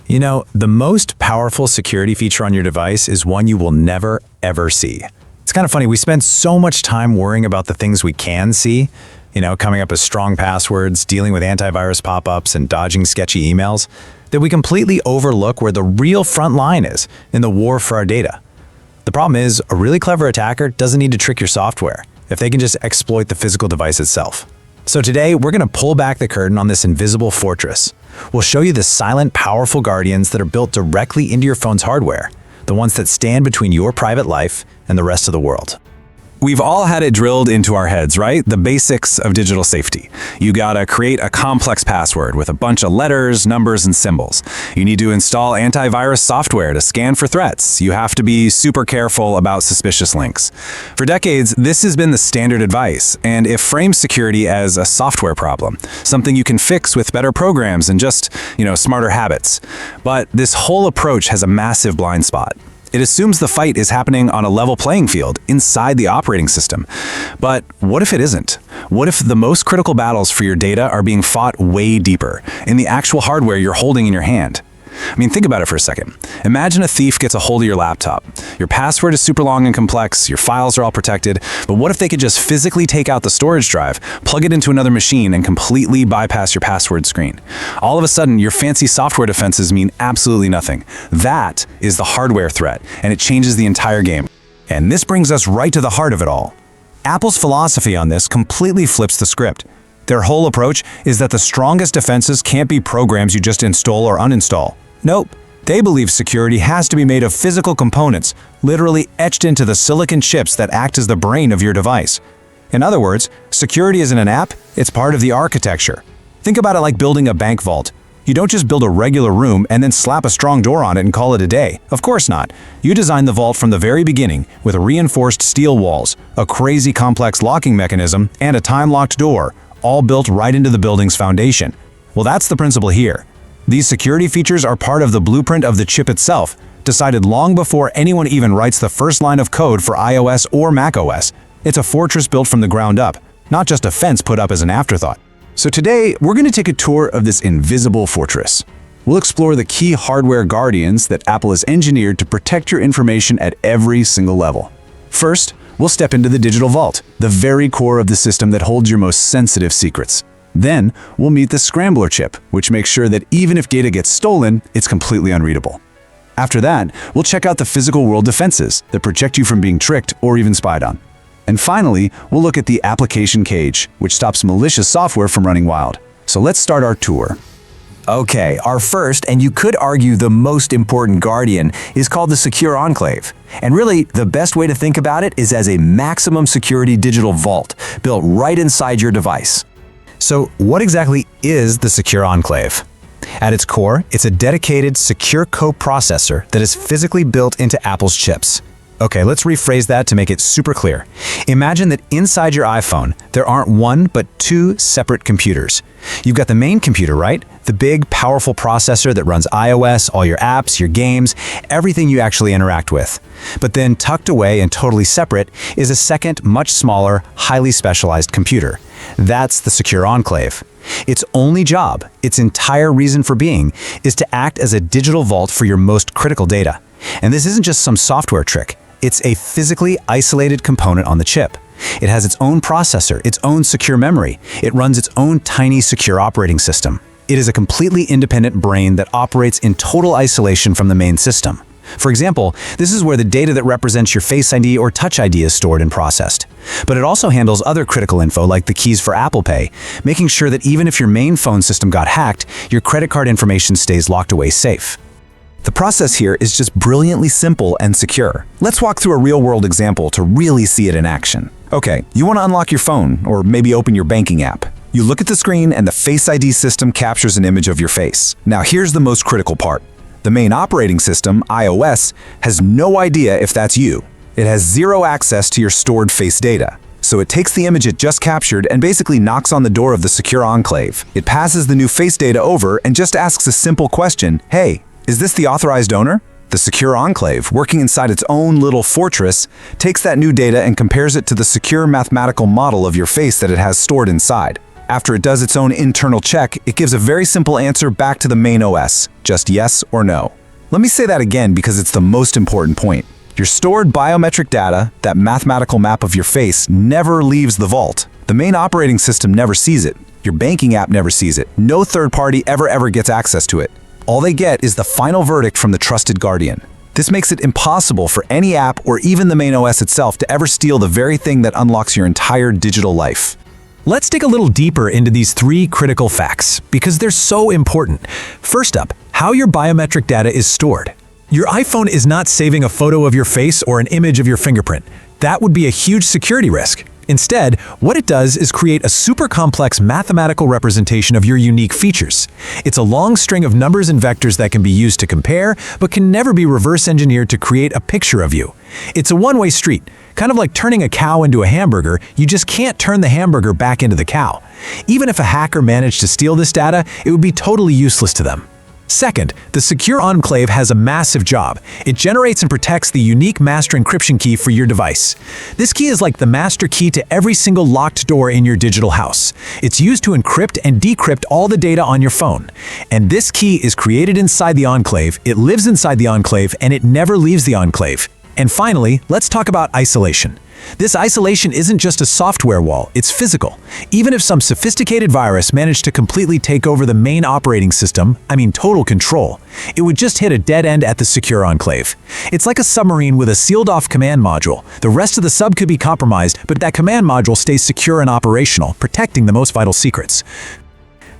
You know, the most powerful security feature on your device is one you will never, ever see. It's kind of funny, we spend so much time worrying about the things we can see, coming up with strong passwords, dealing with antivirus pop-ups, and dodging sketchy emails, that we completely overlook where the real front line is in the war for our data. The problem is, a really clever attacker doesn't need to trick your software if they can just exploit the physical device itself. So today, we're going to pull back the curtain on this invisible fortress. We'll show you the silent, powerful guardians that are built directly into your phone's hardware, the ones that stand between your private life and the rest of the world. We've all had it drilled into our heads, right? The basics of digital safety. You gotta create a complex password with a bunch of letters, numbers, and symbols. You need to install antivirus software to scan for threats. You have to be super careful about suspicious links. For decades, this has been the standard advice, and it frames security as a software problem, something you can fix with better programs and just, smarter habits. But this whole approach has a massive blind spot. It assumes the fight is happening on a level playing field inside the operating system. But what if it isn't? What if the most critical battles for your data are being fought way deeper, in the actual hardware you're holding in your hand? I mean, think about it for a second. Imagine a thief gets a hold of your laptop. Your password is super long and complex, your files are all protected, but what if they could just physically take out the storage drive, plug it into another machine, and completely bypass your password screen? All of a sudden, your fancy software defenses mean absolutely nothing. That is the hardware threat, and it changes the entire game. And this brings us right to the heart of it all. Apple's philosophy on this completely flips the script. Their whole approach is that the strongest defenses can't be programs you just install or uninstall. Nope. They believe security has to be made of physical components, literally etched into the silicon chips that act as the brain of your device. In other words, security isn't an app, it's part of the architecture. Think about it like building a bank vault. You don't just build a regular room and then slap a strong door on it and call it a day. Of course not. You design the vault from the very beginning with reinforced steel walls, a crazy complex locking mechanism, and a time-locked door, all built right into the building's foundation. Well, that's the principle here. These security features are part of the blueprint of the chip itself, decided long before anyone even writes the first line of code for iOS or macOS. It's a fortress built from the ground up, not just a fence put up as an afterthought. So today, we're going to take a tour of this invisible fortress. We'll explore the key hardware guardians that Apple has engineered to protect your information at every single level. First, we'll step into the digital vault, the very core of the system that holds your most sensitive secrets. Then, we'll meet the scrambler chip, which makes sure that even if data gets stolen, it's completely unreadable. After that, we'll check out the physical world defenses that protect you from being tricked or even spied on. And finally, we'll look at the application cage, which stops malicious software from running wild. So let's start our tour. Okay, our first, and you could argue the most important guardian, is called the Secure Enclave. And really, the best way to think about it is as a maximum security digital vault built right inside your device. So what exactly is the Secure Enclave? At its core, it's a dedicated secure coprocessor that is physically built into Apple's chips. Okay, let's rephrase that to make it super clear. Imagine that inside your iPhone, there aren't one but two separate computers. You've got the main computer, right? The big, powerful processor that runs iOS, all your apps, your games, everything you actually interact with. But then tucked away and totally separate is a second, much smaller, highly specialized computer. That's the Secure Enclave. Its only job, its entire reason for being, is to act as a digital vault for your most critical data. And this isn't just some software trick. It's a physically isolated component on the chip. It has its own processor, its own secure memory. It runs its own tiny secure operating system. It is a completely independent brain that operates in total isolation from the main system. For example, this is where the data that represents your Face ID or Touch ID is stored and processed. But it also handles other critical info like the keys for Apple Pay, making sure that even if your main phone system got hacked, your credit card information stays locked away safe. The process here is just brilliantly simple and secure. Let's walk through a real-world example to really see it in action. Okay, you want to unlock your phone, or maybe open your banking app. You look at the screen and the Face ID system captures an image of your face. Now here's the most critical part. The main operating system, iOS, has no idea if that's you. It has zero access to your stored face data. So it takes the image it just captured and basically knocks on the door of the Secure Enclave. It passes the new face data over and just asks a simple question, hey, is this the authorized owner? The Secure Enclave, working inside its own little fortress, takes that new data and compares it to the secure mathematical model of your face that it has stored inside. After it does its own internal check, it gives a very simple answer back to the main OS, just yes or no. Let me say that again because it's the most important point. Your stored biometric data, that mathematical map of your face, never leaves the vault. The main operating system never sees it. Your banking app never sees it. No third party ever gets access to it. All they get is the final verdict from the trusted guardian. This makes it impossible for any app or even the main OS itself to ever steal the very thing that unlocks your entire digital life. Let's dig a little deeper into these 3 critical facts, because they're so important. First up, how your biometric data is stored. Your iPhone is not saving a photo of your face or an image of your fingerprint. That would be a huge security risk. Instead, what it does is create a super complex mathematical representation of your unique features. It's a long string of numbers and vectors that can be used to compare, but can never be reverse engineered to create a picture of you. It's a one-way street. Kind of like turning a cow into a hamburger, you just can't turn the hamburger back into the cow. Even if a hacker managed to steal this data, it would be totally useless to them. Second, the Secure Enclave has a massive job. It generates and protects the unique master encryption key for your device. This key is like the master key to every single locked door in your digital house. It's used to encrypt and decrypt all the data on your phone. And this key is created inside the Enclave, it lives inside the Enclave, and it never leaves the Enclave. And finally, let's talk about isolation. This isolation isn't just a software wall, it's physical. Even if some sophisticated virus managed to completely take over the main operating system, total control, it would just hit a dead end at the Secure Enclave. It's like a submarine with a sealed-off command module. The rest of the sub could be compromised, but that command module stays secure and operational, protecting the most vital secrets.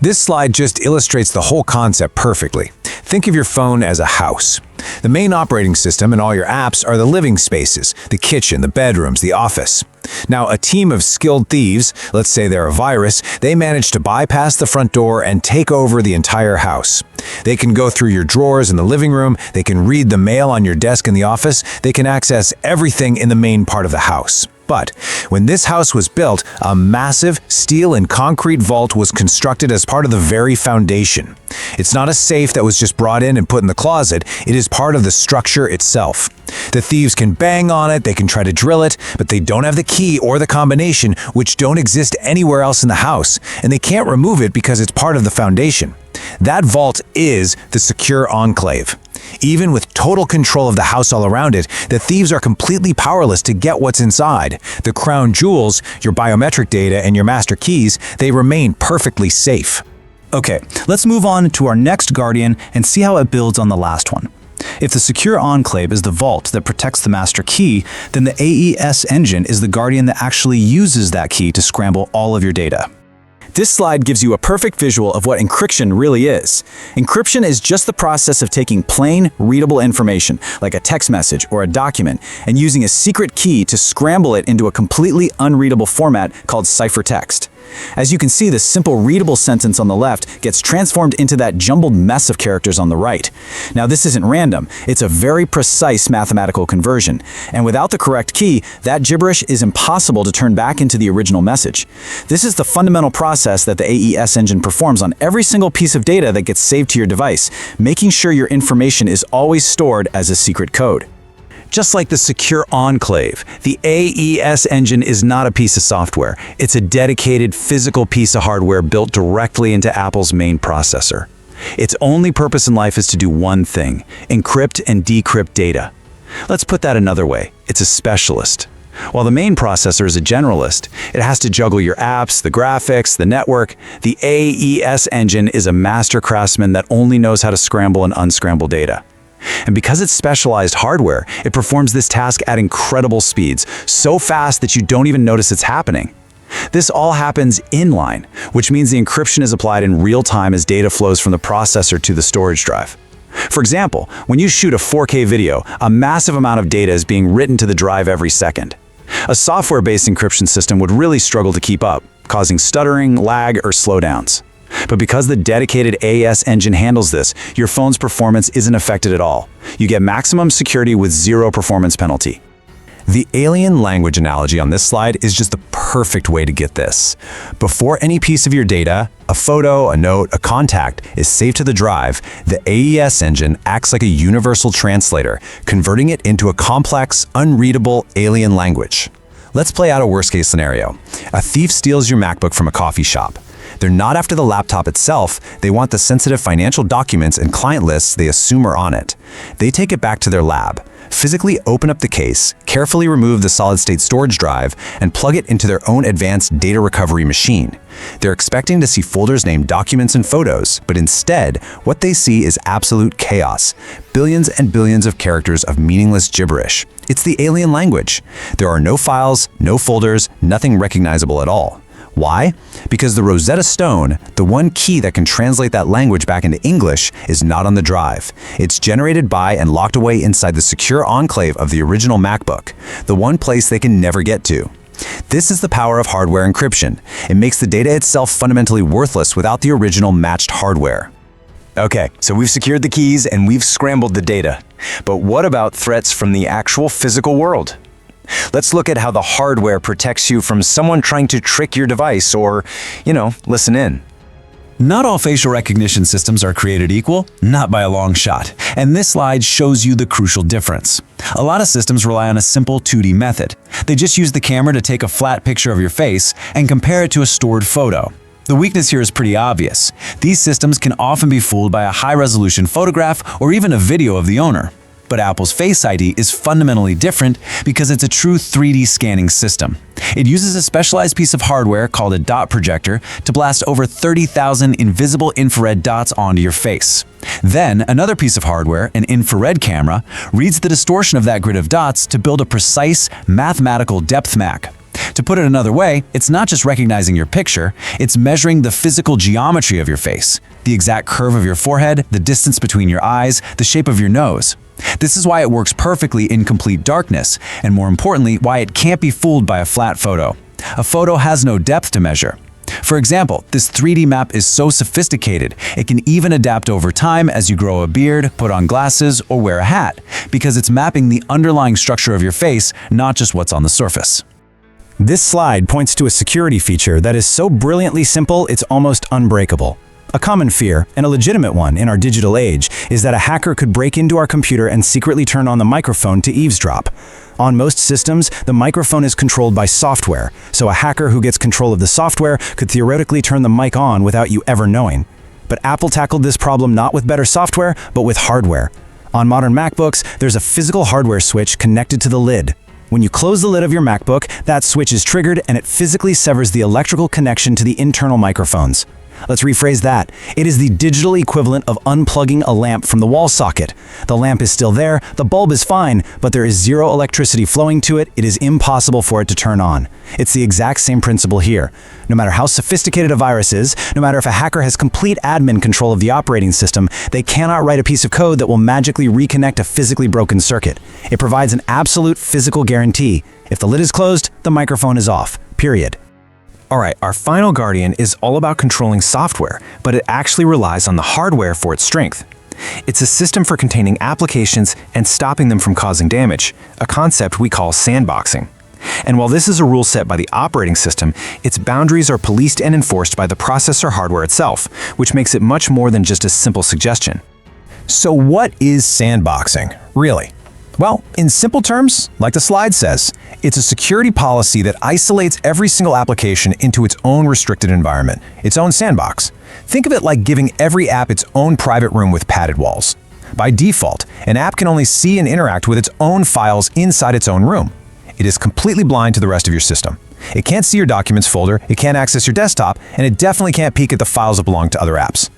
This slide just illustrates the whole concept perfectly. Think of your phone as a house. The main operating system and all your apps are the living spaces, the kitchen, the bedrooms, the office. Now, a team of skilled thieves, let's say they're a virus, they manage to bypass the front door and take over the entire house. They can go through your drawers in the living room, they can read the mail on your desk in the office, they can access everything in the main part of the house. But when this house was built, a massive steel and concrete vault was constructed as part of the very foundation. It's not a safe that was just brought in and put in the closet, it is part of the structure itself. The thieves can bang on it, they can try to drill it, but they don't have the key or the combination, which don't exist anywhere else in the house, and they can't remove it because it's part of the foundation. That vault is the Secure Enclave. Even with total control of the house all around it, the thieves are completely powerless to get what's inside. The crown jewels, your biometric data, and your master keys, they remain perfectly safe. Okay, let's move on to our next guardian and see how it builds on the last one. If the Secure Enclave is the vault that protects the master key, then the AES engine is the guardian that actually uses that key to scramble all of your data. This slide gives you a perfect visual of what encryption really is. Encryption is just the process of taking plain, readable information, like a text message or a document, and using a secret key to scramble it into a completely unreadable format called ciphertext. As you can see, the simple readable sentence on the left gets transformed into that jumbled mess of characters on the right. Now, this isn't random, it's a very precise mathematical conversion, and without the correct key, that gibberish is impossible to turn back into the original message. This is the fundamental process that the AES engine performs on every single piece of data that gets saved to your device, making sure your information is always stored as a secret code. Just like the Secure Enclave, the AES engine is not a piece of software. It's a dedicated physical piece of hardware built directly into Apple's main processor. Its only purpose in life is to do one thing: encrypt and decrypt data. Let's put that another way. It's a specialist. While the main processor is a generalist, it has to juggle your apps, the graphics, the network. The AES engine is a master craftsman that only knows how to scramble and unscramble data. And because it's specialized hardware, it performs this task at incredible speeds, so fast that you don't even notice it's happening. This all happens inline, which means the encryption is applied in real time as data flows from the processor to the storage drive. For example, when you shoot a 4K video, a massive amount of data is being written to the drive every second. A software-based encryption system would really struggle to keep up, causing stuttering, lag, or slowdowns. But because the dedicated AES engine handles this, your phone's performance isn't affected at all. You get maximum security with zero performance penalty. The alien language analogy on this slide is just the perfect way to get this. Before any piece of your data, a photo, a note, a contact, is saved to the drive, the AES engine acts like a universal translator, converting it into a complex, unreadable alien language. Let's play out a worst-case scenario. A thief steals your MacBook from a coffee shop. They're not after the laptop itself, they want the sensitive financial documents and client lists they assume are on it. They take it back to their lab, physically open up the case, carefully remove the solid-state storage drive, and plug it into their own advanced data recovery machine. They're expecting to see folders named Documents and Photos, but instead, what they see is absolute chaos. Billions and billions of characters of meaningless gibberish. It's the alien language. There are no files, no folders, nothing recognizable at all. Why? Because the Rosetta Stone, the one key that can translate that language back into English, is not on the drive. It's generated by and locked away inside the secure enclave of the original MacBook, the one place they can never get to. This is the power of hardware encryption. It makes the data itself fundamentally worthless without the original matched hardware. Okay, so we've secured the keys and we've scrambled the data. But what about threats from the actual physical world? Let's look at how the hardware protects you from someone trying to trick your device or, listen in. Not all facial recognition systems are created equal, not by a long shot, and this slide shows you the crucial difference. A lot of systems rely on a simple 2D method. They just use the camera to take a flat picture of your face and compare it to a stored photo. The weakness here is pretty obvious. These systems can often be fooled by a high-resolution photograph or even a video of the owner. But Apple's Face ID is fundamentally different because it's a true 3D scanning system. It uses a specialized piece of hardware called a dot projector to blast over 30,000 invisible infrared dots onto your face. Then, another piece of hardware, an infrared camera, reads the distortion of that grid of dots to build a precise mathematical depth map. To put it another way, it's not just recognizing your picture, it's measuring the physical geometry of your face, the exact curve of your forehead, the distance between your eyes, the shape of your nose. This is why it works perfectly in complete darkness, and more importantly, why it can't be fooled by a flat photo. A photo has no depth to measure. For example, this 3D map is so sophisticated, it can even adapt over time as you grow a beard, put on glasses, or wear a hat, because it's mapping the underlying structure of your face, not just what's on the surface. This slide points to a security feature that is so brilliantly simple it's almost unbreakable. A common fear, and a legitimate one in our digital age, is that a hacker could break into our computer and secretly turn on the microphone to eavesdrop. On most systems, the microphone is controlled by software, so a hacker who gets control of the software could theoretically turn the mic on without you ever knowing. But Apple tackled this problem not with better software, but with hardware. On modern MacBooks, there's a physical hardware switch connected to the lid. When you close the lid of your MacBook, that switch is triggered and it physically severs the electrical connection to the internal microphones. Let's rephrase that. It is the digital equivalent of unplugging a lamp from the wall socket. The lamp is still there, the bulb is fine, but there is zero electricity flowing to it. It is impossible for it to turn on. It's the exact same principle here. No matter how sophisticated a virus is, no matter if a hacker has complete admin control of the operating system, they cannot write a piece of code that will magically reconnect a physically broken circuit. It provides an absolute physical guarantee. If the lid is closed, the microphone is off. Period. Alright, our final guardian is all about controlling software, but it actually relies on the hardware for its strength. It's a system for containing applications and stopping them from causing damage, a concept we call sandboxing. And while this is a rule set by the operating system, its boundaries are policed and enforced by the processor hardware itself, which makes it much more than just a simple suggestion. So what is sandboxing, really? Well, in simple terms, like the slide says, it's a security policy that isolates every single application into its own restricted environment, its own sandbox. Think of it like giving every app its own private room with padded walls. By default, an app can only see and interact with its own files inside its own room. It is completely blind to the rest of your system. It can't see your documents folder, it can't access your desktop, and it definitely can't peek at the files that belong to other apps.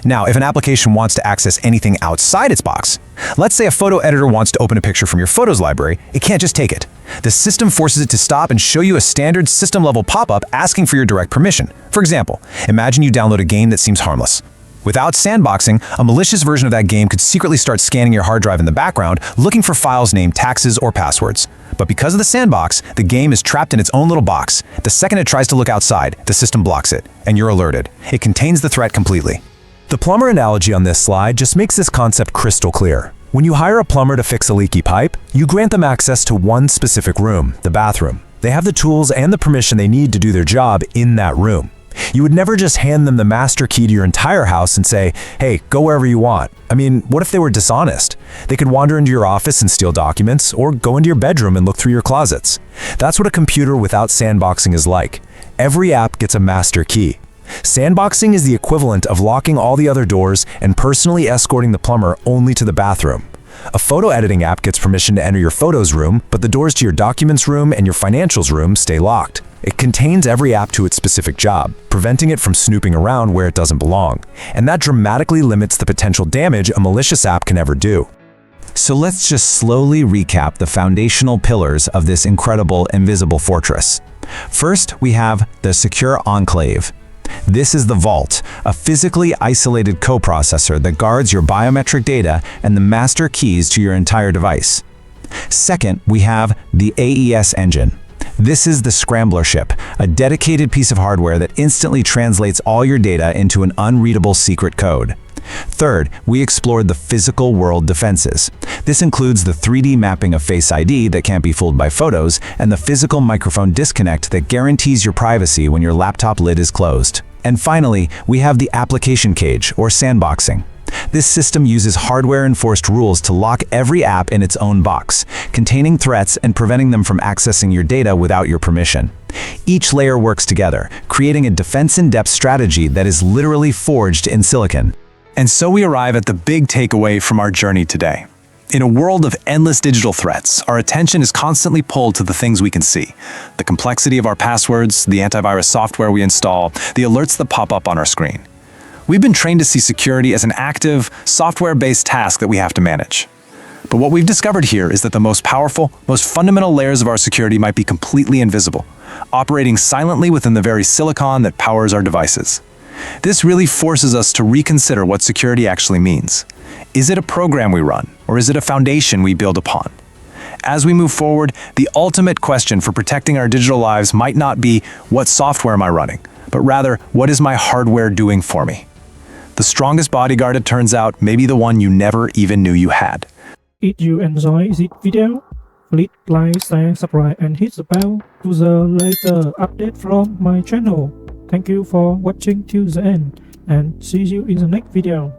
Now, if an application wants to access anything outside its box, let's say a photo editor wants to open a picture from your photos library, it can't just take it. The system forces it to stop and show you a standard system-level pop-up asking for your direct permission. For example, imagine you download a game that seems harmless. Without sandboxing, a malicious version of that game could secretly start scanning your hard drive in the background, looking for files named taxes or passwords. But because of the sandbox, the game is trapped in its own little box. The second it tries to look outside, the system blocks it, and you're alerted. It contains the threat completely. The plumber analogy on this slide just makes this concept crystal clear. When you hire a plumber to fix a leaky pipe, you grant them access to one specific room, the bathroom. They have the tools and the permission they need to do their job in that room. You would never just hand them the master key to your entire house and say, hey, go wherever you want. I mean, what if they were dishonest? They could wander into your office and steal documents, or go into your bedroom and look through your closets. That's what a computer without sandboxing is like. Every app gets a master key. Sandboxing is the equivalent of locking all the other doors and personally escorting the plumber only to the bathroom. A photo editing app gets permission to enter your photos room, but the doors to your documents room and your financials room stay locked. It contains every app to its specific job, preventing it from snooping around where it doesn't belong. And that dramatically limits the potential damage a malicious app can ever do. So let's just slowly recap the foundational pillars of this incredible invisible fortress. First, we have the secure enclave. This is the vault, a physically isolated coprocessor that guards your biometric data and the master keys to your entire device. Second, we have the AES engine. This is the scrambler chip, a dedicated piece of hardware that instantly translates all your data into an unreadable secret code. Third, we explored the physical world defenses. This includes the 3D mapping of Face ID that can't be fooled by photos, and the physical microphone disconnect that guarantees your privacy when your laptop lid is closed. And finally, we have the application cage, or sandboxing. This system uses hardware-enforced rules to lock every app in its own box, containing threats and preventing them from accessing your data without your permission. Each layer works together, creating a defense-in-depth strategy that is literally forged in silicon. And so we arrive at the big takeaway from our journey today. In a world of endless digital threats, our attention is constantly pulled to the things we can see. The complexity of our passwords, the antivirus software we install, the alerts that pop up on our screen. We've been trained to see security as an active, software-based task that we have to manage. But what we've discovered here is that the most powerful, most fundamental layers of our security might be completely invisible, operating silently within the very silicon that powers our devices. This really forces us to reconsider what security actually means. Is it a program we run, or is it a foundation we build upon? As we move forward, the ultimate question for protecting our digital lives might not be, what software am I running, but rather, what is my hardware doing for me? The strongest bodyguard, it turns out, may be the one you never even knew you had. If you enjoy this video, please like, share, subscribe and hit the bell to the latest update from my channel. Thank you for watching till the end and see you in the next video.